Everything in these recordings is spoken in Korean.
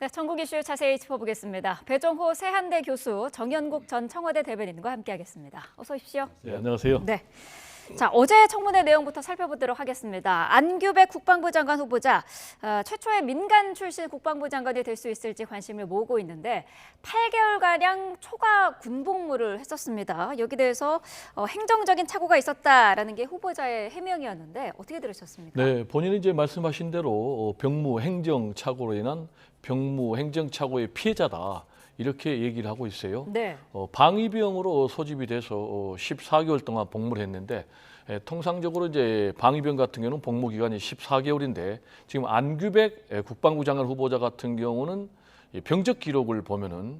네, 전국 이슈 자세히 짚어보겠습니다. 배종호 세한대 교수, 정연국 전 청와대 대변인과 함께하겠습니다. 어서 오십시오. 네, 안녕하세요. 네. 자, 어제 청문회 내용부터 살펴보도록 하겠습니다. 안규백 국방부 장관 후보자, 최초의 민간 출신 국방부 장관이 될 수 있을지 관심을 모으고 있는데 8개월가량 초과 군복무를 했었습니다. 여기 대해서 행정적인 착오가 있었다라는 게 후보자의 해명이었는데 어떻게 들으셨습니까? 네, 본인이 이제 말씀하신 대로 병무 행정 착오로 인한 병무 행정 착오의 피해자다. 이렇게 얘기를 하고 있어요. 네. 방위병으로 소집이 돼서 14개월 동안 복무를 했는데 통상적으로 이제 방위병 같은 경우는 복무 기간이 14개월인데 지금 안규백 국방부 장관 후보자 같은 경우는 병적 기록을 보면은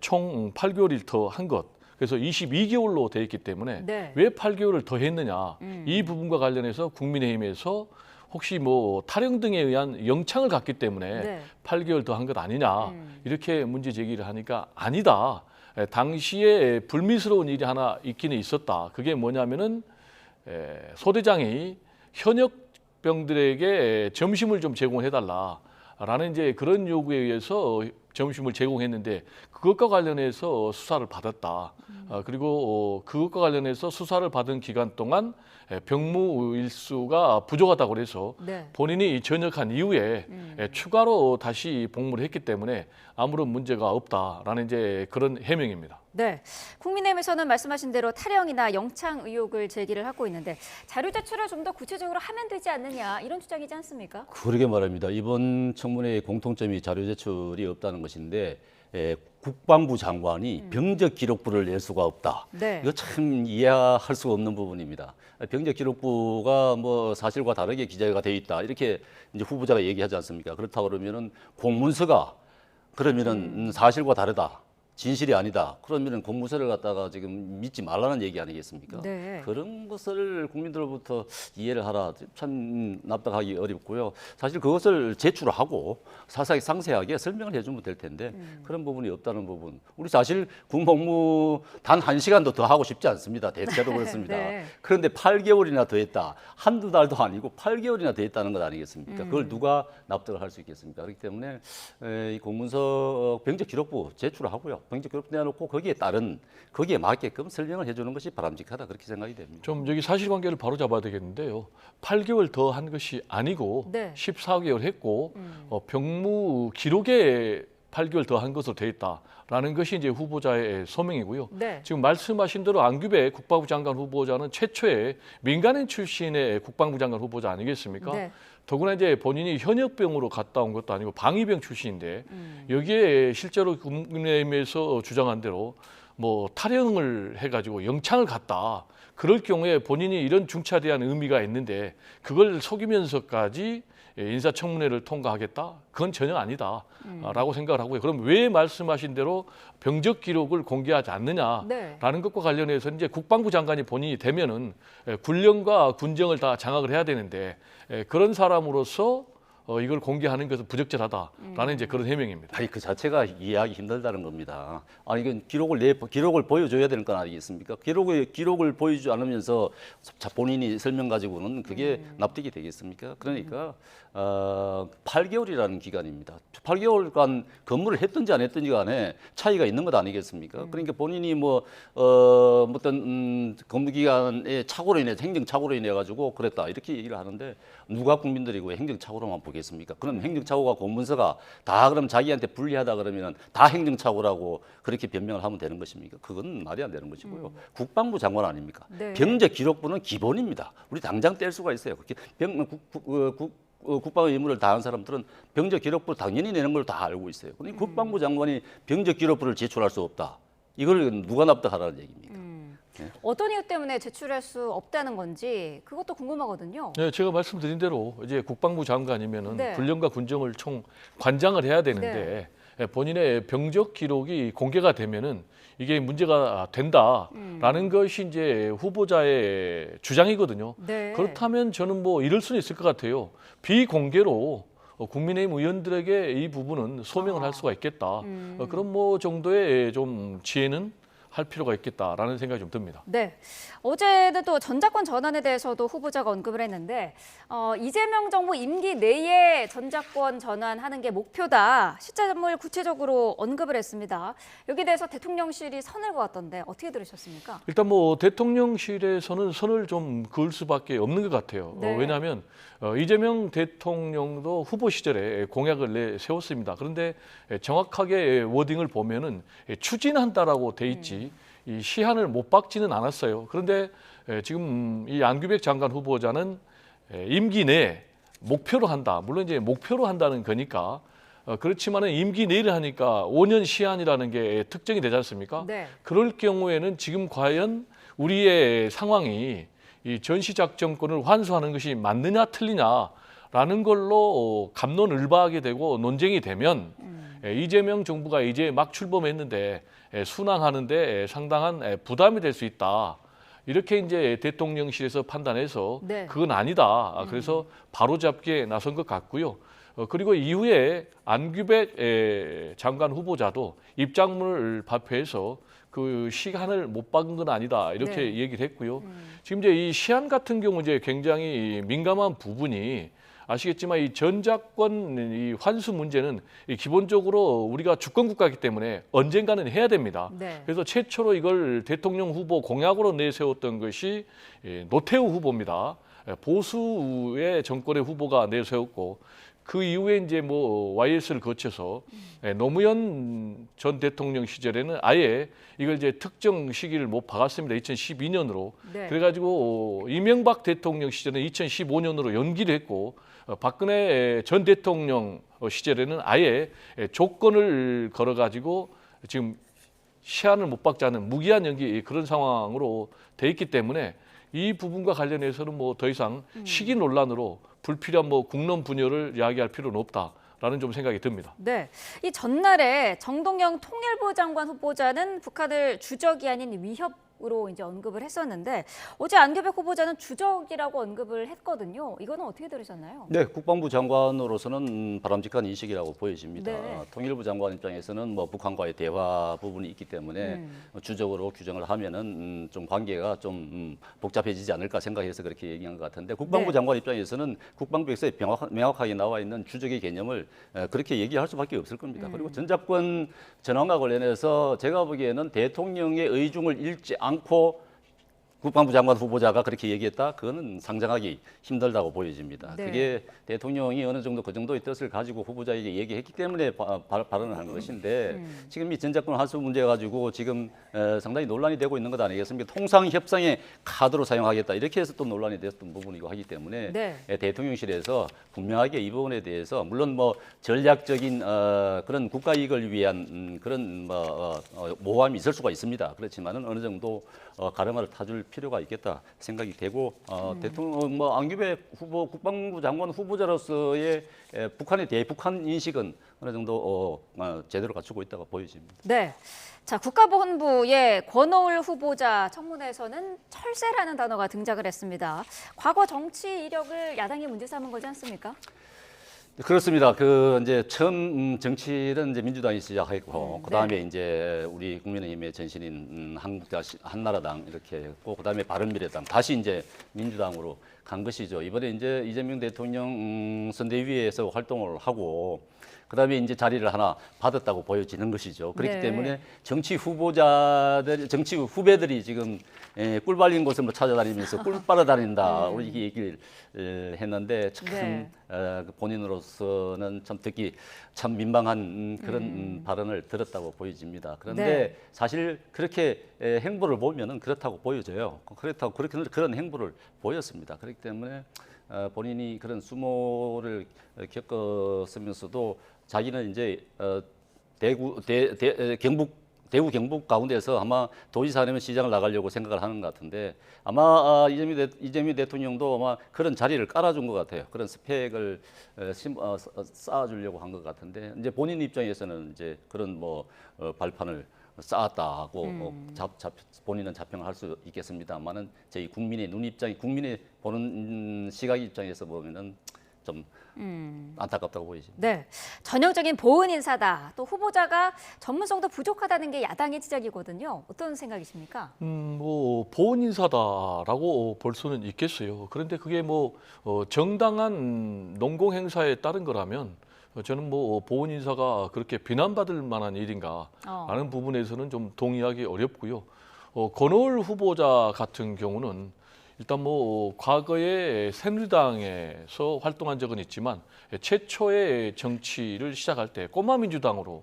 총 8개월을 더 한 것. 그래서 22개월로 돼 있기 때문에 네. 왜 8개월을 더 했느냐. 이 부분과 관련해서 국민의힘에서 혹시 뭐 탈영 등에 의한 영창을 갖기 때문에 네. 8개월 더 한 것 아니냐 이렇게 문제 제기를 하니까 아니다. 당시에 불미스러운 일이 하나 있기는 있었다. 그게 뭐냐면은 소대장이 현역병들에게 점심을 좀 제공해달라라는 이제 그런 요구에 의해서 점심을 제공했는데 그것과 관련해서 수사를 받았다. 그리고 그것과 관련해서 수사를 받은 기간 동안 병무 일수가 부족하다고 그래서 네. 본인이 전역한 이후에 추가로 다시 복무를 했기 때문에 아무런 문제가 없다라는 이제 그런 해명입니다. 네, 국민의힘에서는 말씀하신 대로 탈영이나 영창 의혹을 제기를 하고 있는데 자료 제출을 좀 더 구체적으로 하면 되지 않느냐 이런 주장이지 않습니까? 그러게 말입니다. 이번 청문회의 공통점이 자료 제출이 없다는 것인데 국방부 장관이 병적 기록부를 낼 수가 없다. 네. 이거 참 이해할 수가 없는 부분입니다. 병적 기록부가 뭐 사실과 다르게 기재가 돼 있다. 이렇게 이제 후보자가 얘기하지 않습니까? 그렇다고 그러면은 공문서가 그러면은 사실과 다르다. 진실이 아니다. 그러면은 공문서를 갖다가 지금 믿지 말라는 얘기 아니겠습니까? 네. 그런 것을 국민들로부터 이해를 하라. 참 납득하기 어렵고요. 사실 그것을 제출하고 상세하게 설명을 해주면 될 텐데 그런 부분이 없다는 부분. 우리 사실 군복무 단 1시간도 더 하고 싶지 않습니다. 대체로 그렇습니다. 네. 그런데 8개월이나 더 했다. 한두 달도 아니고 8개월이나 더 했다는 것 아니겠습니까? 그걸 누가 납득을 할 수 있겠습니까? 그렇기 때문에 이 공문서 병적 기록부 제출하고요. 병적 기록 내놓고 거기에 맞게끔 설명을 해주는 것이 바람직하다 그렇게 생각이 됩니다. 좀 여기 사실관계를 바로 잡아야 되겠는데요. 8개월 더 한 것이 아니고 네. 14개월 했고 병무 기록에 8개월 더 한 것으로 돼 있다라는 것이 이제 후보자의 소명이고요. 네. 지금 말씀하신 대로 안규백 국방부 장관 후보자는 최초의 민간인 출신의 국방부 장관 후보자 아니겠습니까? 네. 더구나 이제 본인이 현역병으로 갔다 온 것도 아니고 방위병 출신인데 여기에 실제로 국민의힘에서 주장한 대로 뭐 탈영을 해가지고 영창을 갔다. 그럴 경우에 본인이 이런 중차대한 의미가 있는데 그걸 속이면서까지 인사청문회를 통과하겠다? 그건 전혀 아니다라고 생각을 하고요. 그럼 왜 말씀하신 대로 병적 기록을 공개하지 않느냐라는 네. 것과 관련해서 이제 국방부 장관이 본인이 되면은 군령과 군정을 다 장악을 해야 되는데 그런 사람으로서 이걸 공개하는 것은 부적절하다라는 이제 그런 해명입니다. 아니 그 자체가 이해하기 힘들다는 겁니다. 아니 이건 기록을 보여줘야 되는 건 아니겠습니까? 기록을 보여주지 않으면서 본인이 설명 가지고는 그게 납득이 되겠습니까? 그러니까 8개월이라는 기간입니다. 8개월간 근무를 했든지 안 했든지 간에 차이가 있는 것 아니겠습니까? 그러니까 본인이 뭐 어떤 근무 기간의 착오로 인해 행정 착오로 인해 가지고 그랬다 이렇게 얘기를 하는데 누가 국민들이고 행정 착오로만 보겠습니까? 그럼 행정 착오가 공문서가 다 그럼 자기한테 불리하다 그러면 다 행정 착오라고 그렇게 변명을 하면 되는 것입니까? 그건 말이 안 되는 것이고요. 국방부 장관 아닙니까? 네. 병적 기록부는 기본입니다. 우리 당장 뗄 수가 있어요. 국방의 임무를 다한 사람들은 병적 기록부를 당연히 내는 걸 다 알고 있어요. 그런데 국방부 장관이 병적 기록부를 제출할 수 없다. 이걸 누가 납득하라는 얘기입니까? 어떤 이유 때문에 제출할 수 없다는 건지 그것도 궁금하거든요. 네, 제가 말씀드린 대로 이제 국방부 장관이면은 네. 군령과 군정을 총 관장을 해야 되는데 본인의 병적 기록이 공개가 되면은 이게 문제가 된다라는 것이 이제 후보자의 주장이거든요. 네. 그렇다면 저는 뭐 이럴 수는 있을 것 같아요. 비공개로 국민의힘 의원들에게 이 부분은 소명을 할 수가 있겠다. 그런 뭐 정도의 좀 지혜는 할 필요가 있겠다라는 생각이 좀 듭니다. 네. 어제는 또 전작권 전환에 대해서도 후보자가 언급을 했는데 이재명 정부 임기 내에 전작권 전환하는 게 목표다. 시점을 구체적으로 언급을 했습니다. 여기에 대해서 대통령실이 선을 그었던데 어떻게 들으셨습니까? 일단 뭐 대통령실에서는 선을 좀 그을 수밖에 없는 것 같아요. 네. 왜냐하면 이재명 대통령도 후보 시절에 공약을 내세웠습니다. 그런데 정확하게 워딩을 보면은 추진한다라고 돼 있지 이 시한을 못 박지는 않았어요. 그런데 지금 이 안규백 장관 후보자는 임기 내 목표로 한다. 물론 이제 목표로 한다는 거니까 그렇지만은 임기 내를 하니까 5년 시한이라는 게 특정이 되지 않습니까? 네. 그럴 경우에는 지금 과연 우리의 상황이 이 전시작전권을 환수하는 것이 맞느냐 틀리냐라는 걸로 갑론을박하게 되고 논쟁이 되면 이재명 정부가 이제 막 출범했는데 순항하는데 상당한 부담이 될 수 있다. 이렇게 이제 대통령실에서 판단해서 네. 그건 아니다. 그래서 바로잡기에 나선 것 같고요. 그리고 이후에 안규백 장관 후보자도 입장문을 발표해서 그 시간을 못 박은 건 아니다 이렇게 네. 얘기를 했고요. 지금 이제 이 시한 같은 경우 이제 굉장히 민감한 부분이 아시겠지만 이 전작권 이 환수 문제는 이 기본적으로 우리가 주권 국가이기 때문에 언젠가는 해야 됩니다. 네. 그래서 최초로 이걸 대통령 후보 공약으로 내세웠던 것이 노태우 후보입니다. 보수의 정권의 후보가 내세웠고 그 이후에 이제 뭐 YS를 거쳐서 노무현 전 대통령 시절에는 아예 이걸 이제 특정 시기를 못 박았습니다. 2012년으로. 네. 그래가지고 이명박 대통령 시절에 2015년으로 연기를 했고 박근혜 전 대통령 시절에는 아예 조건을 걸어가지고 지금 시한을 못 박자는 무기한 연기 그런 상황으로 돼 있기 때문에 이 부분과 관련해서는 뭐 더 이상 시기 논란으로 불필요한 뭐 국론 분열을 이야기할 필요는 없다라는 좀 생각이 듭니다. 네. 이 전날에 정동영 통일부 장관 후보자는 북한을 주적이 아닌 위협으로 이제 언급을 했었는데 어제 안규백 후보자는 주적이라고 언급을 했거든요. 이거는 어떻게 들으셨나요? 네, 국방부 장관으로서는 바람직한 인식이라고 보여집니다. 네. 통일부 장관 입장에서는 뭐 북한과의 대화 부분이 있기 때문에 주적으로 규정을 하면은 좀 관계가 좀 복잡해지지 않을까 생각해서 그렇게 얘기한 것 같은데 국방부 네. 장관 입장에서는 국방부에서 명확하게 나와 있는 주적의 개념을 그렇게 얘기할 수밖에 없을 겁니다. 그리고 전작권 전환과 관련해서 제가 보기에는 대통령의 의중을 잃지 않고 국방부 장관 후보자가 그렇게 얘기했다? 그거는 상정하기 힘들다고 보여집니다. 네. 그게 대통령이 어느 정도 그 정도의 뜻을 가지고 후보자에게 얘기했기 때문에 발언을 한 것인데 지금 이 전작권 환수 문제 가지고 지금 상당히 논란이 되고 있는 것 아니겠습니까? 통상 협상의 카드로 사용하겠다 이렇게 해서 또 논란이 됐던 부분이고 하기 때문에 네. 대통령실에서 분명하게 이 부분에 대해서 물론 뭐 전략적인 그런 국가 이익을 위한 그런 모함이 있을 수가 있습니다. 그렇지만은 어느 정도 가름을 타줄 필요가 있겠다 생각이 되고 대통령 뭐 안규백 후보 국방부 장관 후보자로서의 북한의 대북한 인식은 어느 정도 제대로 갖추고 있다고 보여집니다. 네. 자, 국가보훈부의 권오을 후보자 청문회에서는 철새라는 단어가 등장을 했습니다. 과거 정치 이력을 야당이 문제 삼은 거지 않습니까? 그렇습니다. 그 이제 처음 정치는 이제 민주당이 시작했고 그다음에 이제 우리 국민의힘의 전신인 한나라당 이렇게 했고 그다음에 바른미래당 다시 이제 민주당으로 간 것이죠. 이번에 이제 이재명 대통령 선대위에서 활동을 하고 그다음에 이제 자리를 하나 받았다고 보여지는 것이죠. 그렇기 네. 때문에 정치 후보자들, 정치 후배들이 지금 꿀 발린 곳을 뭐 찾아다니면서 꿀 빨아다닌다. 우리 이 얘기를 했는데 참 네. 본인으로서는 참 듣기 참 민망한 그런 발언을 들었다고 보여집니다. 그런데 네. 사실 그렇게 행보를 보면은 그렇다고 보여져요. 그렇다고 그런 행보를 보였습니다. 그렇기 때문에 본인이 그런 수모를 겪었으면서도 자기는 이제 대구 경북 가운데서 아마 도지사 아니면 시장을 나가려고 생각을 하는 것 같은데 아마 이재명 대통령도 아마 그런 자리를 깔아준 것 같아요. 그런 스펙을 쌓아주려고 한 것 같은데 이제 본인 입장에서는 이제 그런 발판을 쌓았다 하고 본인은 자평을 할 수 있겠습니다만은 저희 국민의 눈 입장이 국민의 보는 시각 입장에서 보면은 좀 안타깝다고 보이십니다. 네, 전형적인 보은 인사다. 또 후보자가 전문성도 부족하다는 게 야당의 지적이거든요. 어떤 생각이십니까? 뭐 보훈 인사다라고 볼 수는 있겠어요. 그런데 그게 뭐 정당한 농공 행사에 따른 거라면 저는 뭐 보훈 인사가 그렇게 비난받을 만한 일인가라는 부분에서는 좀 동의하기 어렵고요. 권오을 후보자 같은 경우는 일단 뭐 과거에 새누리당에서 활동한 적은 있지만 최초의 정치를 시작할 때 꼬마민주당으로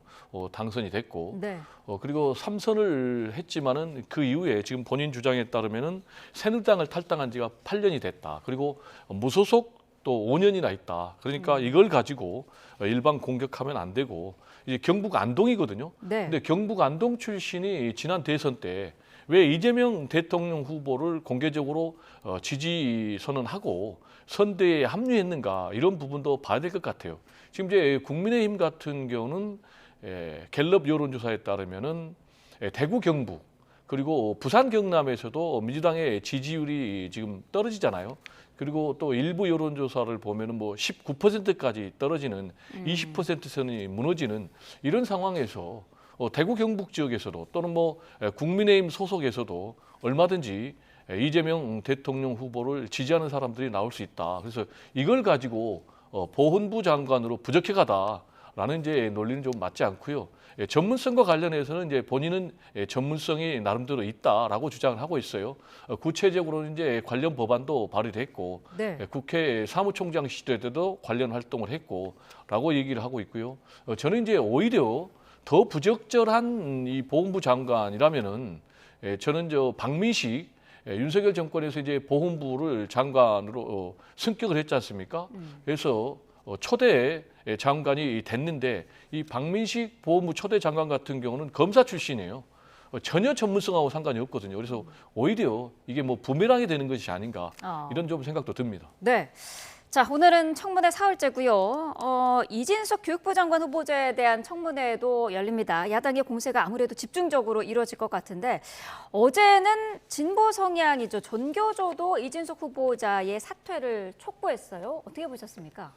당선이 됐고 네. 그리고 3선을 했지만은 그 이후에 지금 본인 주장에 따르면은 새누리당을 탈당한 지가 8년이 됐다. 그리고 무소속 또 5년이나 있다. 그러니까 이걸 가지고 일반 공격하면 안 되고 이제 경북 안동이거든요. 네. 근데 경북 안동 출신이 지난 대선 때 왜 이재명 대통령 후보를 공개적으로 지지 선언하고 선대에 합류했는가 이런 부분도 봐야 될 것 같아요. 지금 이제 국민의힘 같은 경우는 갤럽 여론조사에 따르면은 대구 경북 그리고 부산 경남에서도 민주당의 지지율이 지금 떨어지잖아요. 그리고 또 일부 여론조사를 보면은 뭐 19%까지 떨어지는 20% 선이 무너지는 이런 상황에서 대구 경북 지역에서도 또는 뭐 국민의힘 소속에서도 얼마든지 이재명 대통령 후보를 지지하는 사람들이 나올 수 있다. 그래서 이걸 가지고 보훈부 장관으로 부적격하다라는 이제 논리는 좀 맞지 않고요. 전문성과 관련해서는 이제 본인은 전문성이 나름대로 있다라고 주장을 하고 있어요. 구체적으로는 이제 관련 법안도 발의됐고 네. 국회 사무총장 시절 때도 관련 활동을 했고라고 얘기를 하고 있고요. 저는 이제 오히려 더 부적절한 이 보훈부 장관이라면은 저는 박민식 윤석열 정권에서 이제 보훈부를 장관으로 승격을 했지 않습니까? 그래서 초대 장관이 됐는데 이 박민식 보훈부 초대 장관 같은 경우는 검사 출신이에요. 전혀 전문성하고 상관이 없거든요. 그래서 오히려 이게 뭐 부메랑이 되는 것이 아닌가 이런 좀 생각도 듭니다. 네. 자, 오늘은 청문회 사흘째고요. 이진석 교육부 장관 후보자에 대한 청문회도 열립니다. 야당의 공세가 아무래도 집중적으로 이루어질 것 같은데 어제는 진보 성향이죠. 전교조도 이진석 후보자의 사퇴를 촉구했어요. 어떻게 보셨습니까?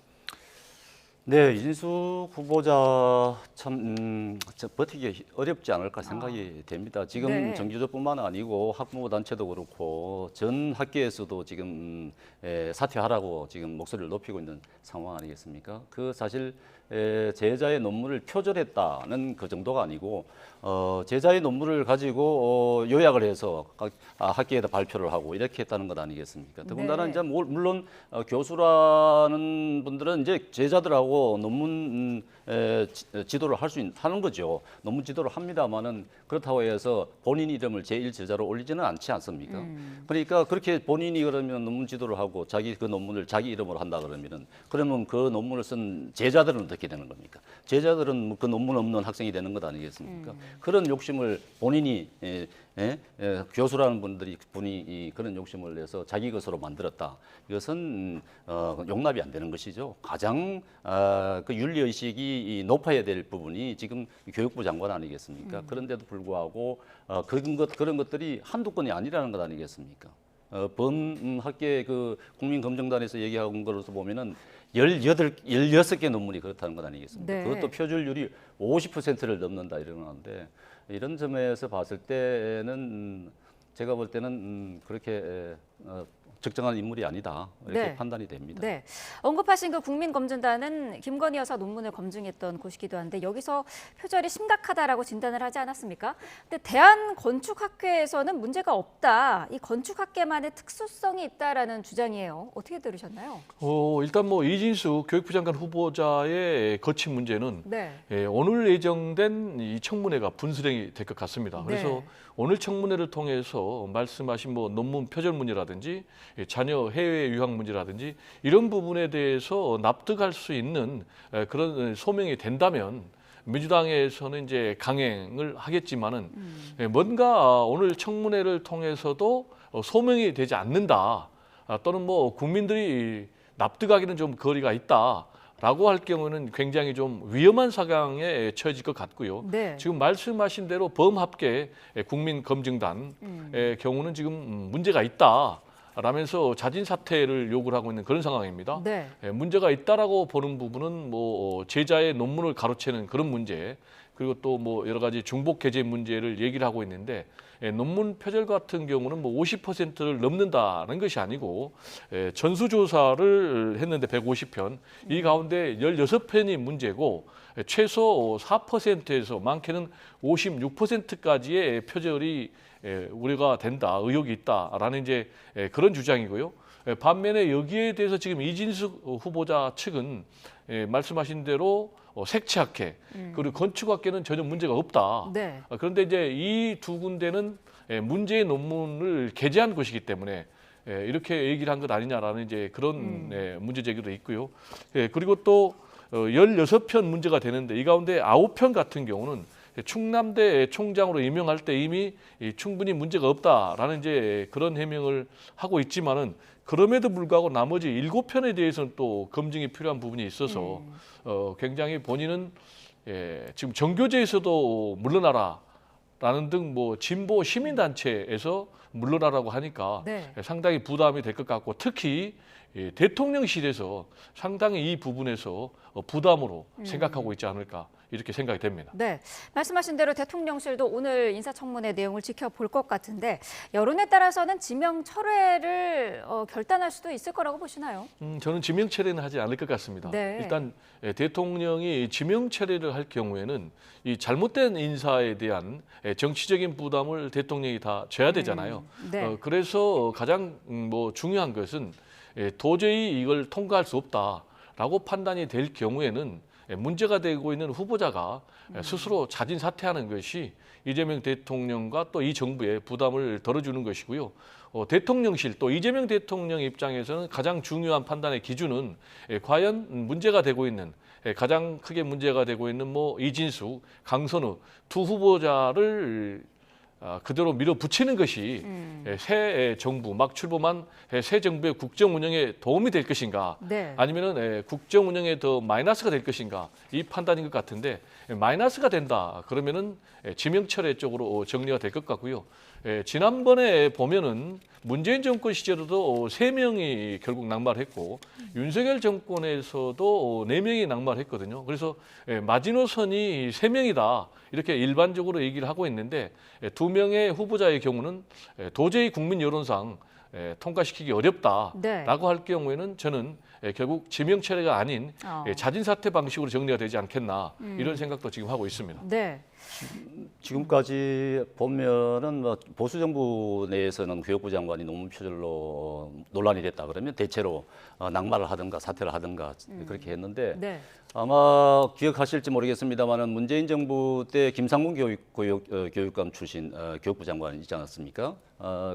네, 이진숙 후보자 참 버티기 어렵지 않을까 생각이 됩니다. 지금 네. 정규조뿐만 아니고 학부모 단체도 그렇고 전 학계에서도 지금 사퇴하라고 지금 목소리를 높이고 있는 상황 아니겠습니까? 그 사실 제자의 논문을 표절했다는 그 정도가 아니고 제자의 논문을 가지고 요약을 해서 학계에다 발표를 하고 이렇게 했다는 것 아니겠습니까? 더군다나 네. 이제 물론 교수라는 분들은 이제 제자들하고 논문 지도를 하는 거죠. 논문 지도를 합니다만은 그렇다고 해서 본인 이름을 제1제자로 올리지는 않지 않습니까? 그러니까 그렇게 본인이 그러면 논문 지도를 하고 자기 그 논문을 자기 이름으로 한다 그러면 그 논문을 쓴 제자들은 어떻게 되는 겁니까? 제자들은 그 논문 없는 학생이 되는 것 아니겠습니까? 그런 욕심을 본인이 교수라는 분이 그런 욕심을 내서 자기 것으로 만들었다. 이것은 용납이 안 되는 것이죠. 가장 그 윤리 의식이 높아야 될 부분이 지금 교육부 장관 아니겠습니까? 그런데도 불구하고 그런 것들이 한두 건이 아니라는 것 아니겠습니까? 범학계 그 국민검증단에서 얘기한 것으로서 보면은 16개 논문이 그렇다는 것 아니겠습니까? 네. 그것도 표준율이 50%를 넘는다 이러는데 이런 점에서 봤을 때는 제가 볼 때는 그렇게 적정한 인물이 아니다 이렇게 네. 판단이 됩니다. 네. 언급하신 그 국민검증단은 김건희 여사 논문을 검증했던 곳이기도 한데 여기서 표절이 심각하다라고 진단을 하지 않았습니까? 근데 대한건축학회에서는 문제가 없다. 이 건축학계만의 특수성이 있다라는 주장이에요. 어떻게 들으셨나요? 일단 뭐 이진숙 교육부 장관 후보자의 거친 문제는 네. 오늘 예정된 이 청문회가 분수령이 될 것 같습니다. 그래서 네. 오늘 청문회를 통해서 말씀하신 뭐 논문 표절 문제라든지 자녀 해외 유학 문제라든지 이런 부분에 대해서 납득할 수 있는 그런 소명이 된다면 민주당에서는 이제 강행을 하겠지만은 뭔가 오늘 청문회를 통해서도 소명이 되지 않는다 또는 뭐 국민들이 납득하기는 좀 거리가 있다. 라고 할 경우는 굉장히 좀 위험한 사강에 처해질 것 같고요. 네. 지금 말씀하신 대로 범합계 국민검증단의 경우는 지금 문제가 있다. 라면서 자진 사퇴를 요구를 하고 있는 그런 상황입니다. 네. 문제가 있다라고 보는 부분은 뭐 제자의 논문을 가로채는 그런 문제, 그리고 또 뭐 여러 가지 중복 게재 문제를 얘기를 하고 있는데, 논문 표절 같은 경우는 뭐 50%를 넘는다는 것이 아니고, 전수조사를 했는데 150편, 이 가운데 16편이 문제고, 최소 4%에서 많게는 56%까지의 표절이 우려가 된다, 의혹이 있다라는 이제 그런 주장이고요. 반면에 여기에 대해서 지금 이진숙 후보자 측은 말씀하신 대로 색채학회 그리고 건축학계는 전혀 문제가 없다. 네. 그런데 이제 이 두 군데는 문제의 논문을 게재한 것이기 때문에 이렇게 얘기를 한 것 아니냐라는 이제 그런 문제 제기도 있고요. 그리고 또 16편 문제가 되는데 이 가운데 9편 같은 경우는 충남대 총장으로 임명할 때 이미 충분히 문제가 없다라는 이제 그런 해명을 하고 있지만은 그럼에도 불구하고 나머지 7편에 대해서는 또 검증이 필요한 부분이 있어서 굉장히 본인은 지금 정교제에서도 물러나라라는 등 뭐 진보 시민단체에서 물러나라고 하니까 네. 상당히 부담이 될 것 같고 특히 대통령실에서 상당히 이 부분에서 부담으로 생각하고 있지 않을까 이렇게 생각이 됩니다. 네, 말씀하신 대로 대통령실도 오늘 인사청문회 내용을 지켜볼 것 같은데 여론에 따라서는 지명 철회를 결단할 수도 있을 거라고 보시나요? 저는 지명 철회는 하지 않을 것 같습니다. 네. 일단 대통령이 지명 철회를 할 경우에는 이 잘못된 인사에 대한 정치적인 부담을 대통령이 다 져야 되잖아요. 네. 그래서 가장 뭐 중요한 것은 도저히 이걸 통과할 수 없다라고 판단이 될 경우에는 문제가 되고 있는 후보자가 스스로 자진 사퇴하는 것이 이재명 대통령과 또 이 정부의 부담을 덜어주는 것이고요. 대통령실 또 이재명 대통령 입장에서는 가장 중요한 판단의 기준은 과연 문제가 되고 있는 가장 크게 문제가 되고 있는 뭐 이진숙, 강선우 두 후보자를 그대로 밀어붙이는 것이 새 정부 막 출범한 새 정부의 국정 운영에 도움이 될 것인가 네. 아니면은 국정 운영에 더 마이너스가 될 것인가 이 판단인 것 같은데 마이너스가 된다 그러면은 지명 철회 쪽으로 정리가 될 것 같고요. 지난번에 보면은 문재인 정권 시절에도 3명이 결국 낙마했고 윤석열 정권에서도 4명이 낙마했거든요. 그래서 마지노선이 3명이다 이렇게 일반적으로 얘기를 하고 있는데 2명의 후보자의 경우는 도저히 국민 여론상 통과시키기 어렵다라고 네. 할 경우에는 저는 결국 지명 철회가 아닌 자진 사퇴 방식으로 정리가 되지 않겠나 이런 생각도 지금 하고 있습니다. 네. 지금까지 보면은 뭐 보수 정부 내에서는 교육부 장관이 논문 표절로 논란이 됐다 그러면 대체로 낙마를 하든가 사퇴를 하든가 그렇게 했는데 네. 아마 기억하실지 모르겠습니다만은 문재인 정부 때 김상곤 교육감 출신 교육부 장관 있지 않았습니까?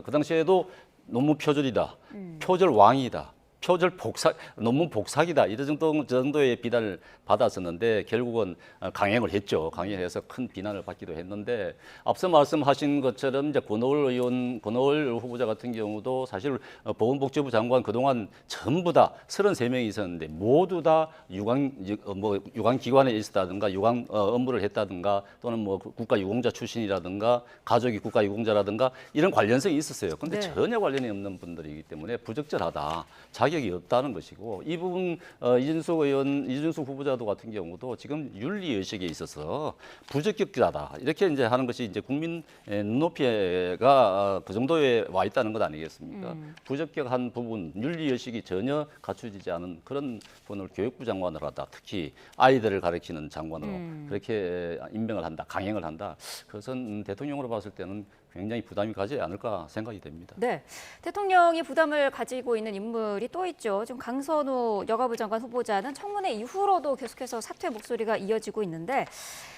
그 당시에도 논문 표절이다, 표절 왕이다. 표절 복사, 논문 복사기다 이런 정도의 비난을 받았었는데 결국은 강행을 했죠. 강행해서 큰 비난을 받기도 했는데 앞서 말씀하신 것처럼 이제 권오을 후보자 같은 경우도 사실 보건복지부 장관 그동안 전부 다 33명이 있었는데 모두 다 유관기관에 있었다든가 유관 업무를 했다든가 또는 뭐 국가유공자 출신이라든가 가족이 국가유공자라든가 이런 관련성이 있었어요. 그런데 네. 전혀 관련이 없는 분들이기 때문에 부적절하다. 자격이 없다는 것이고 이 부분 이준숙 후보자도 같은 경우도 지금 윤리 의식에 있어서 부적격자다 이렇게 이제 하는 것이 이제 국민 눈높이가 그 정도에 와 있다는 것 아니겠습니까? 부적격한 부분 윤리 의식이 전혀 갖춰지지 않은 그런 분을 교육부 장관을 하다 특히 아이들을 가르치는 장관으로 그렇게 임명을 한다 강행을 한다 그것은 대통령으로 봤을 때는 굉장히 부담이 가지 않을까 생각이 됩니다. 네, 대통령이 부담을 가지고 있는 인물이 또 있죠. 지금 강선우 여가부 장관 후보자는 청문회 이후로도 계속해서 사퇴 목소리가 이어지고 있는데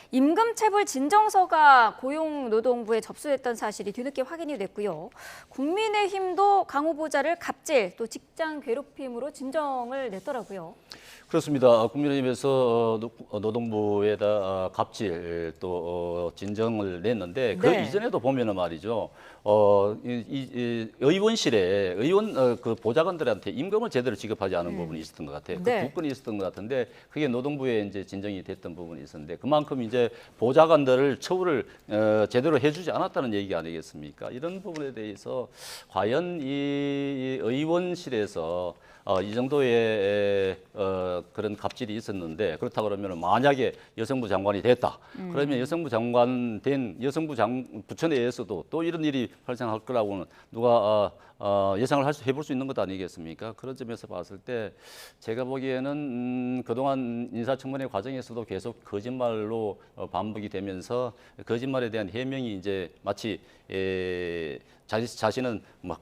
임금체불 진정서가 고용노동부에 접수됐던 사실이 뒤늦게 확인이 됐고요. 국민의힘도 강 후보자를 갑질 또 직장 괴롭힘으로 진정을 냈더라고요. 그렇습니다. 국민의힘에서 노동부에다 갑질 또 진정을 냈는데 그 네. 이전에도 보면은 말이죠. 의원실에 의원 그 보좌관들한테 임금을 제대로 지급하지 않은 부분이 있었던 것 같아요. 네. 그 부분이 있었던 것 같은데 그게 노동부에 이제 진정이 됐던 부분이 있었는데 그만큼 이제 이제 보좌관들을 처우를 제대로 해주지 않았다는 얘기 아니겠습니까? 이런 부분에 대해서 과연 이 의원실에서 이 정도의 그런 갑질이 있었는데 그렇다 그러면 만약에 여성부 장관이 됐다. 그러면 여성부 장관 된 부처 내에서도 또 이런 일이 발생할 거라고는 누가 예상을 해볼 수 있는 것 아니겠습니까? 그런 점에서 봤을 때 제가 보기에는 그동안 인사청문회 과정에서도 계속 거짓말로 반복이 되면서 거짓말에 대한 해명이 이제 마치 자신은 막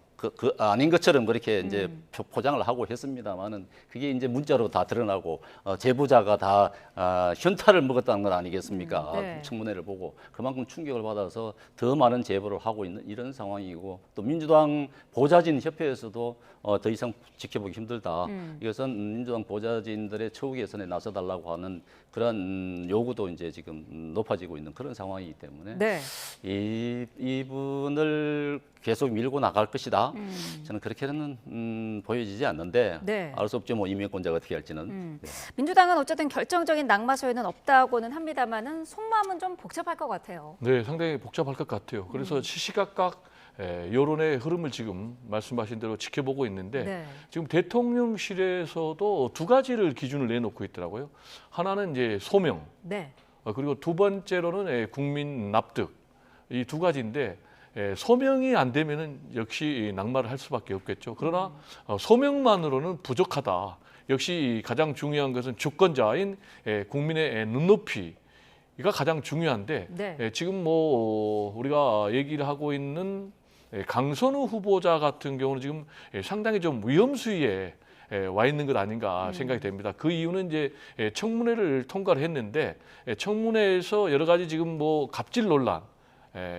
아닌 것처럼 그렇게 이제 포장을 하고 했습니다만은 그게 이제 문자로 다 드러나고 제보자가 다 현타를 먹었다는 건 아니겠습니까? 네. 청문회를 보고 그만큼 충격을 받아서 더 많은 제보를 하고 있는 이런 상황이고 또 민주당 보좌진 협회에서도 더 이상 지켜보기 힘들다. 이것은 민주당 보좌진들의 처우 개선에 나서달라고 하는 그런 요구도 이제 지금 높아지고 있는 그런 상황이기 때문에 네. 이분을 계속 밀고 나갈 것이다. 저는 그렇게는 보여지지 않는데 네. 알 수 없죠. 뭐 임명권자가 어떻게 할지는. 네. 민주당은 어쨌든 결정적인 낙마소에는 없다고는 합니다만은 속마음은 좀 복잡할 것 같아요. 네, 상당히 복잡할 것 같아요. 그래서 시시각각 여론의 흐름을 지금 말씀하신 대로 지켜보고 있는데 네. 지금 대통령실에서도 두 가지를 기준을 내놓고 있더라고요. 하나는 이제 소명, 네. 그리고 두 번째로는 국민 납득. 이 두 가지인데 소명이 안 되면은 역시 낙마를 할 수밖에 없겠죠. 그러나 소명만으로는 부족하다. 역시 가장 중요한 것은 주권자인 국민의 눈높이가 가장 중요한데 네. 지금 뭐 우리가 얘기를 하고 있는 강선우 후보자 같은 경우는 지금 상당히 좀 위험 수위에 와 있는 것 아닌가 생각이 됩니다. 그 이유는 이제 청문회를 통과를 했는데 청문회에서 여러 가지 지금 뭐 갑질 논란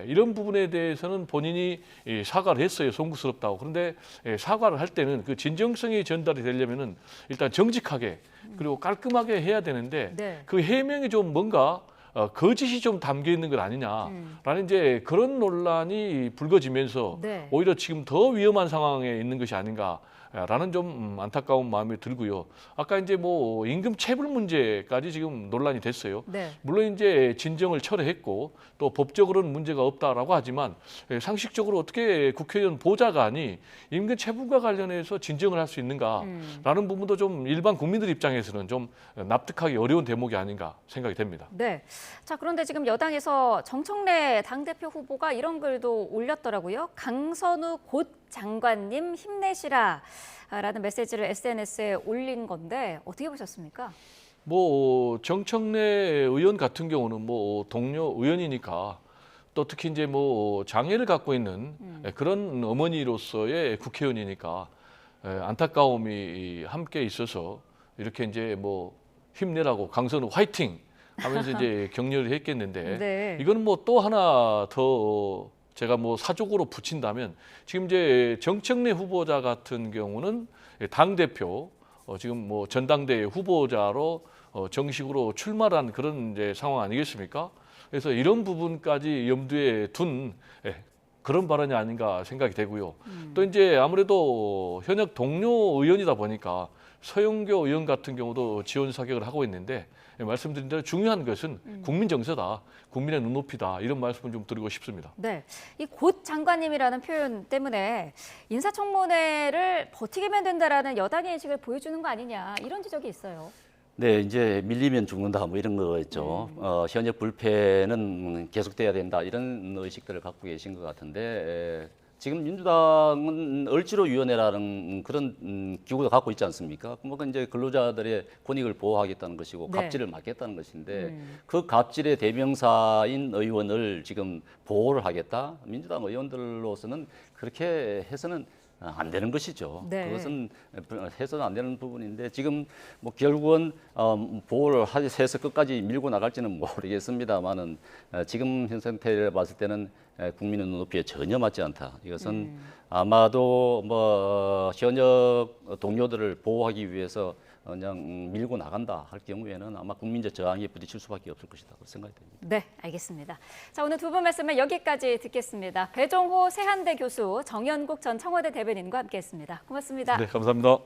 이런 부분에 대해서는 본인이 사과를 했어요. 송구스럽다고. 그런데 사과를 할 때는 그 진정성이 전달이 되려면은 일단 정직하게 그리고 깔끔하게 해야 되는데 네. 그 해명이 좀 뭔가 거짓이 좀 담겨 있는 것 아니냐라는 이제 그런 논란이 불거지면서 네. 오히려 지금 더 위험한 상황에 있는 것이 아닌가라는 좀 안타까운 마음이 들고요. 아까 이제 뭐 임금 체불 문제까지 지금 논란이 됐어요. 네. 물론 이제 진정을 철회했고 또 법적으로는 문제가 없다라고 하지만 상식적으로 어떻게 국회의원 보좌관이 임금 체불과 관련해서 진정을 할 수 있는가라는 부분도 좀 일반 국민들 입장에서는 좀 납득하기 어려운 대목이 아닌가 생각이 됩니다. 네. 자, 그런데 지금 여당에서 정청래 당대표 후보가 이런 글도 올렸더라고요. 강선우 곧 장관님 힘내시라 라는 메시지를 SNS에 올린 건데 어떻게 보셨습니까? 뭐 정청래 의원 같은 경우는 뭐 동료 의원이니까 또 특히 이제 뭐 장애를 갖고 있는 그런 어머니로서의 국회의원이니까 안타까움이 함께 있어서 이렇게 이제 뭐 힘내라고 강선우 화이팅 하면서 이제 격려를 했겠는데 네. 이거는 뭐 또 하나 더 제가 뭐 사족으로 붙인다면 지금 이제 정청래 후보자 같은 경우는 당 대표 지금 뭐 전당대회 후보자로 정식으로 출마한 그런 이제 상황 아니겠습니까? 그래서 이런 부분까지 염두에 둔 그런 발언이 아닌가 생각이 되고요. 또 이제 아무래도 현역 동료 의원이다 보니까 서영교 의원 같은 경우도 지원 사격을 하고 있는데 말씀드린 대로 중요한 것은 국민 정서다, 국민의 눈높이다 이런 말씀을 좀 드리고 싶습니다. 네, 이 곧 장관님이라는 표현 때문에 인사청문회를 버티기만 된다라는 여당의 인식을 보여주는 거 아니냐 이런 지적이 있어요. 네, 이제 밀리면 죽는다 뭐 이런 거였죠. 현역 불패는 계속돼야 된다 이런 의식들을 갖고 계신 것 같은데 지금 민주당은 을지로위원회라는 그런 기구도 갖고 있지 않습니까? 뭐 이제 근로자들의 권익을 보호하겠다는 것이고 네. 갑질을 막겠다는 것인데 그 갑질의 대명사인 의원을 지금 보호를 하겠다? 민주당 의원들로서는 그렇게 해서는 안 되는 것이죠. 네. 그것은 해서는 안 되는 부분인데 지금 뭐 결국은 보호를 해서 끝까지 밀고 나갈지는 모르겠습니다만은 지금 현 상태를 봤을 때는 국민의 눈높이에 전혀 맞지 않다. 이것은 아마도 뭐 현역 동료들을 보호하기 위해서 그냥 밀고 나간다 할 경우에는 아마 국민적 저항에 부딪힐 수밖에 없을 것이다 생각이 됩니다. 네, 알겠습니다. 자, 오늘 두 분 말씀을 여기까지 듣겠습니다. 배종호 세한대 교수, 정연국 전 청와대 대변인과 함께했습니다. 고맙습니다. 네, 감사합니다.